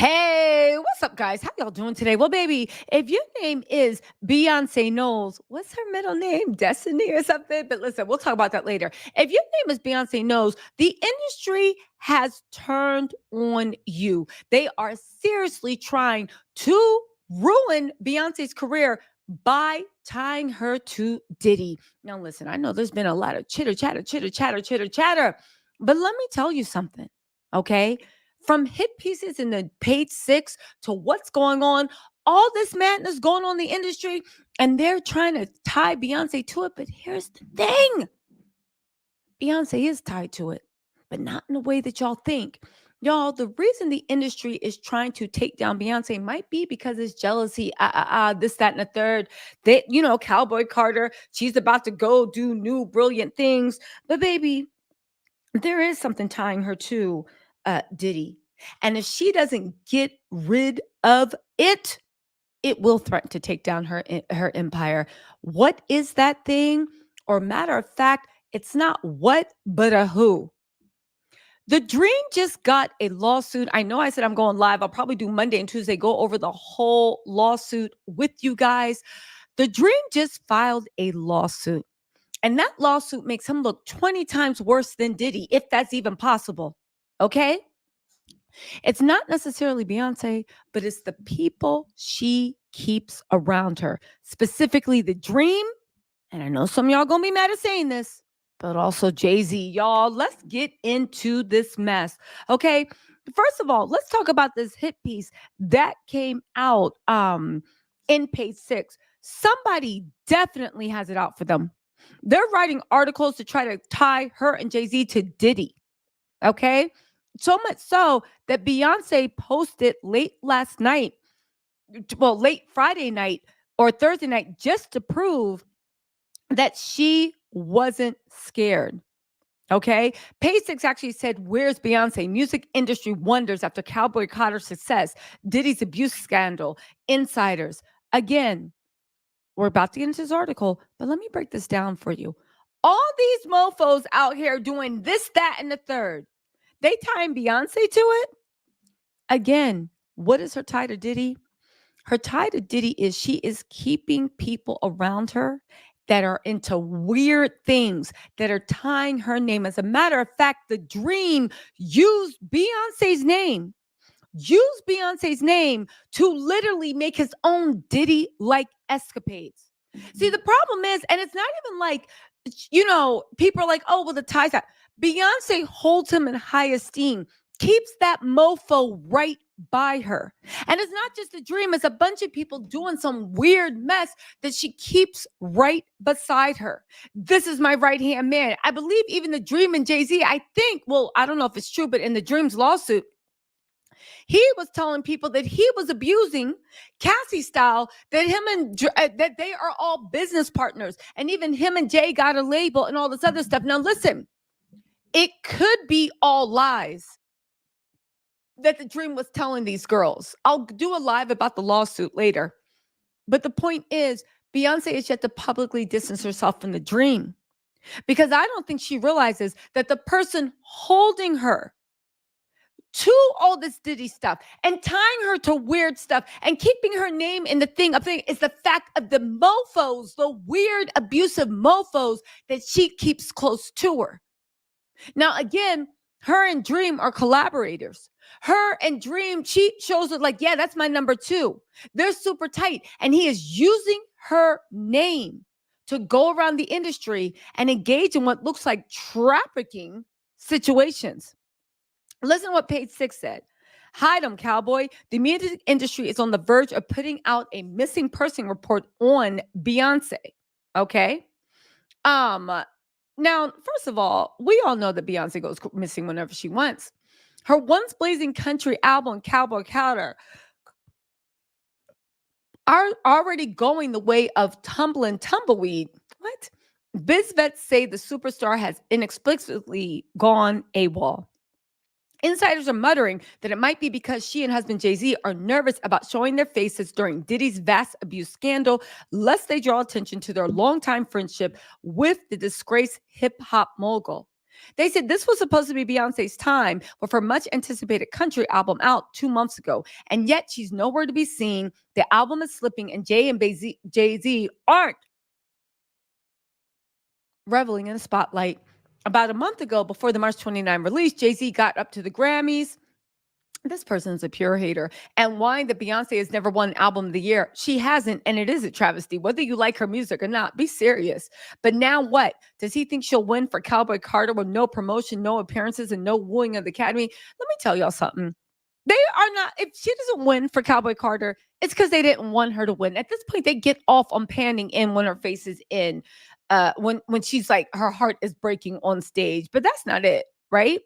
Hey, what's up, guys? How y'all doing today? Well, baby, if your name is Beyonce Knowles, what's her middle name? Destiny or something? But listen, we'll talk about that later. If your name is Beyonce Knowles, the industry has turned on you. They are seriously trying to ruin Beyonce's career by tying her to Diddy. Now, listen, I know there's been a lot of chitter chatter, but let me tell you something, okay? From hit pieces in the page six to what's going on, all this madness going on in the industry, and they're trying to tie Beyonce to it. But here's the thing, Beyonce is tied to it, but not in the way that y'all think. Y'all, the reason the industry is trying to take down Beyonce might be because it's jealousy, this, that, and the third. That, Cowboy Carter, she's about to go do new brilliant things. But baby, there is something tying her to Diddy. And if she doesn't get rid of it, it will threaten to take down her empire. What is that thing? Or matter of fact, it's not what, but a who. The Dream just got a lawsuit. I know I said I'm going live. I'll probably do Monday and Tuesday, go over the whole lawsuit with you guys. The Dream just filed a lawsuit. And that lawsuit makes him look 20 times worse than Diddy, if that's even possible. Okay? It's not necessarily Beyonce, but it's the people she keeps around her, specifically the Dream. And I know some of y'all gonna be mad at saying this, but also JayZ. Y'all, let's get into this mess. Okay. First of all, let's talk about this hit piece that came out in page six. Somebody definitely has it out for them. They're writing articles to try to tie her and JayZ to Diddy. Okay. So much so that Beyonce posted late last night, well, late Friday night or Thursday night, just to prove that she wasn't scared. Okay. Page six actually said, "Where's Beyonce? Music industry wonders after Cowboy Carter's success, Diddy's abuse scandal, insiders." Again, we're about to get into this article, but let me break this down for you. All these mofos out here doing this, that, and the third, they tying Beyonce to it. Again, what is her tie to Diddy? Her tie to Diddy is she is keeping people around her that are into weird things, that are tying her name. As a matter of fact, the Dream used Beyonce's name to literally make his own Diddy-like escapades. See, the problem is, and it's not even like, people are like, oh, well, the ties out. Beyonce holds him in high esteem, keeps that mofo right by her. And it's not just a Dream, it's a bunch of people doing some weird mess that she keeps right beside her. This is my right-hand man. I believe even the Dream and JayZ, I think, well, I don't know if it's true, but in the Dream's lawsuit, he was telling people that he was abusing Cassie style, that him and that they are all business partners, and even him and Jay got a label and all this other stuff. Now, listen, it could be all lies that the Dream was telling these girls. I'll do a live about the lawsuit later. But the point is, Beyonce is yet to publicly distance herself from the Dream, because I don't think she realizes that the person holding her to all this Diddy stuff and tying her to weird stuff and keeping her name in the thing is the fact of the mofos, the weird, abusive mofos that she keeps close to her. Now, again, her and Dream are collaborators. Her and Dream, she shows it like, yeah, that's my number two. They're super tight. And he is using her name to go around the industry and engage in what looks like trafficking situations. Listen to what page six said. "Hide them, cowboy. The music industry is on the verge of putting out a missing person report on Beyonce." Okay. Now, first of all, we all know that Beyonce goes missing whenever she wants. Her once blazing country album, Cowboy Carter, are already going the way of tumbling tumbleweed. What? Biz vets say the superstar has inexplicably gone AWOL. Insiders are muttering that it might be because she and husband JayZ are nervous about showing their faces during Diddy's vast abuse scandal, lest they draw attention to their longtime friendship with the disgraced hip-hop mogul. They said this was supposed to be Beyonce's time with her much anticipated country album out 2 months ago. And yet she's nowhere to be seen. The album is slipping, and JayZ aren't reveling in the spotlight. About a month ago, before the March 29 release, JayZ got up to the Grammys. This person's a pure hater and whined that Beyonce has never won Album of the Year. She hasn't, and it is a travesty, whether you like her music or not. Be serious. But now what? Does he think she'll win for Cowboy Carter with no promotion, no appearances, and no wooing of the Academy? Let me tell y'all something. They are not, if she doesn't win for Cowboy Carter, it's because they didn't want her to win. At this point, they get off on panning in when her face is in, when she's like, her heart is breaking on stage. But that's not it, right?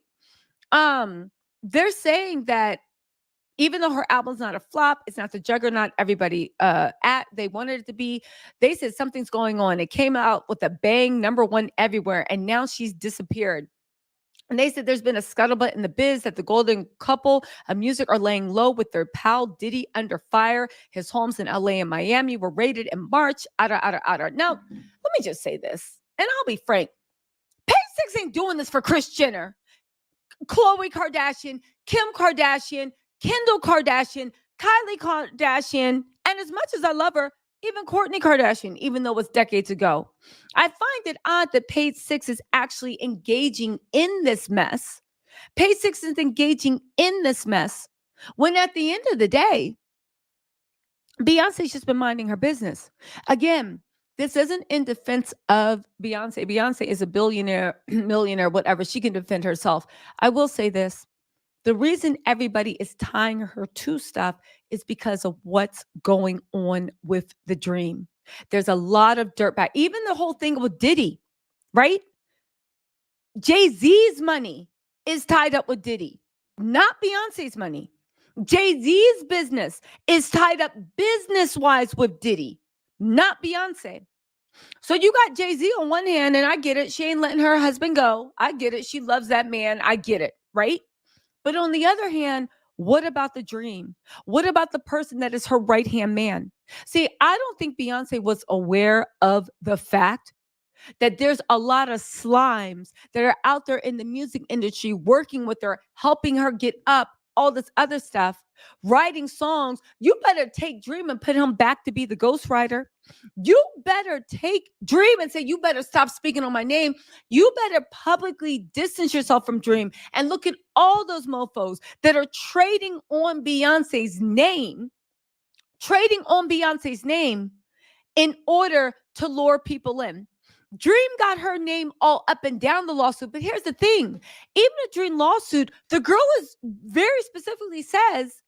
They're saying that even though her album's not a flop, it's not the juggernaut everybody they wanted it to be. They said something's going on. It came out with a bang, #1 everywhere, and now she's disappeared. And they said there's been a scuttlebutt in the biz that the golden couple of music are laying low with their pal Diddy under fire. His homes in LA and Miami were raided in March. Now, let me just say this, and I'll be frank. Page Six ain't doing this for Kris Jenner, Khloe Kardashian, Kim Kardashian, Kendall Kardashian, Kylie Kardashian, and as much as I love her, even Kourtney Kardashian, even though it's decades ago. I find it odd that Page Six is actually engaging in this mess. Page Six is engaging in this mess when at the end of the day, Beyonce's just been minding her business. Again, this isn't in defense of Beyonce. Beyonce is a billionaire, millionaire, whatever. She can defend herself. I will say this. The reason everybody is tying her to stuff is because of what's going on with the dream. There's a lot of dirt back. Even the whole thing with Diddy, right? JayZ's money is tied up with Diddy, not Beyonce's money. JayZ's business is tied up business-wise with Diddy, not Beyonce. So you got JayZ on one hand, and I get it. She ain't letting her husband go. I get it. She loves that man. I get it, right? But on the other hand, what about the dream? What about the person that is her right-hand man? See, I don't think Beyonce was aware of the fact that there's a lot of slimes that are out there in the music industry working with her, helping her get up, all this other stuff, writing songs. You better take Dream and put him back to be the ghostwriter. You better take Dream and say, you better stop speaking on my name. You better publicly distance yourself from Dream and look at all those mofos that are trading on Beyonce's name, in order to lure people in. Dream got her name all up and down the lawsuit. But here's the thing. Even a Dream lawsuit, the girl is very specifically says,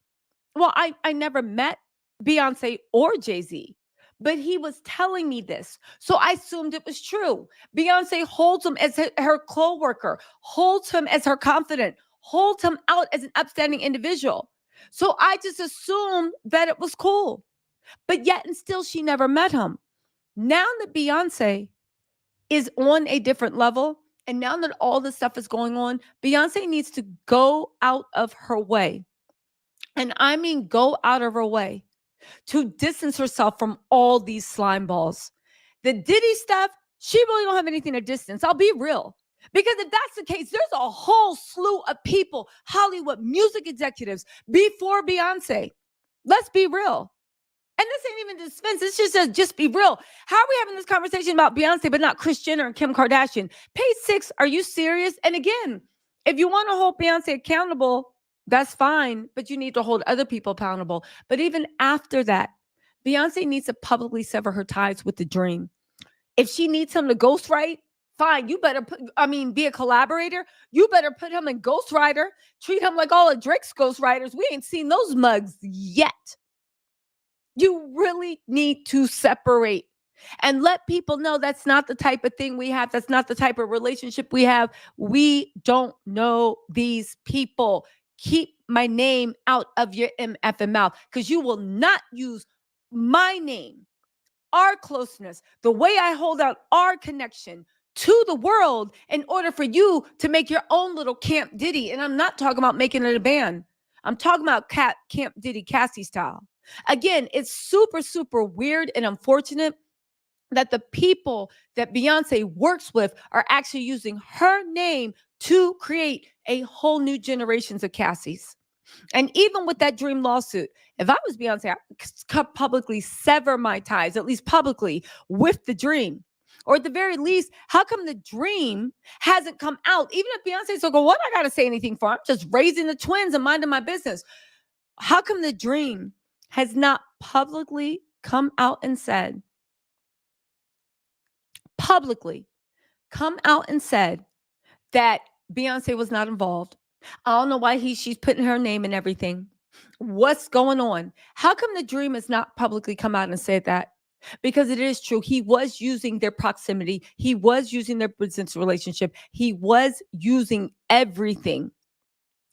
well, I never met Beyonce or JayZ, but he was telling me this. So I assumed it was true. Beyonce holds him as her co-worker, holds him as her confidant, holds him out as an upstanding individual. So I just assumed that it was cool. But yet and still, she never met him. Now that Beyonce is on a different level, and now that all this stuff is going on, Beyonce needs to go out of her way. And I mean go out of her way to distance herself from all these slime balls. The Diddy stuff, she really don't have anything to distance. I'll be real. Because if that's the case, there's a whole slew of people, Hollywood music executives before Beyonce. Let's be real. And this ain't even defense. This just says, just be real. How are we having this conversation about Beyonce, but not Kris Jenner and Kim Kardashian? Page Six, are you serious? And again, if you want to hold Beyonce accountable, that's fine, but you need to hold other people accountable. But even after that, Beyonce needs to publicly sever her ties with the dream. If she needs him to ghostwrite, fine. You better be a collaborator. You better put him in ghostwriter. Treat him like all of Drake's ghostwriters. We ain't seen those mugs yet. You really need to separate and let people know that's not the type of thing we have. That's not the type of relationship we have. We don't know these people. Keep my name out of your MFM mouth, because you will not use my name, our closeness, the way I hold out our connection to the world in order for you to make your own little Camp Diddy. And I'm not talking about making it a band. I'm talking about Camp Diddy Cassie style. Again, it's super, super weird and unfortunate that the people that Beyonce works with are actually using her name to create a whole new generations of Cassies. And even with that Dream lawsuit, if I was Beyonce, I would publicly sever my ties, at least publicly, with the Dream. Or at the very least, how come the Dream hasn't come out? Even if Beyonce's like, well, what I got to say anything for? I'm just raising the twins and minding my business. How come the Dream has not publicly come out and said, that Beyonce was not involved? I don't know why she's putting her name in everything. What's going on? How come the Dream has not publicly come out and said that? Because it is true. He was using their proximity. He was using their business relationship. He was using everything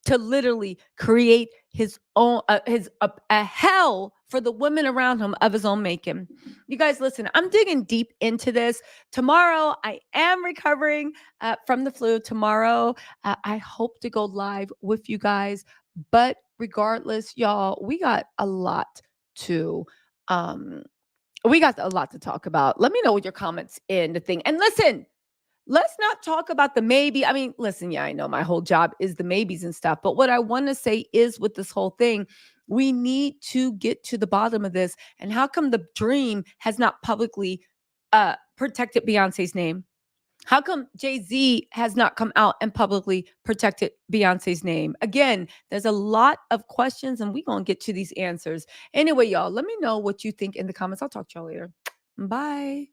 to literally create his own, a hell for the women around him of his own making. You guys, listen, I'm digging deep into this. Tomorrow, I am recovering from the flu. Tomorrow, I hope to go live with you guys. But regardless, y'all, we got a lot to talk about. Let me know with your comments in the thing. And listen, let's not talk about the maybe. I mean, listen, yeah, I know my whole job is the maybes and stuff. But what I want to say is with this whole thing, we need to get to the bottom of this. And how come the Dream has not publicly protected Beyonce's name? How come JayZ has not come out and publicly protected Beyonce's name? Again, there's a lot of questions and we're going to get to these answers. Anyway, y'all, let me know what you think in the comments. I'll talk to y'all later. Bye.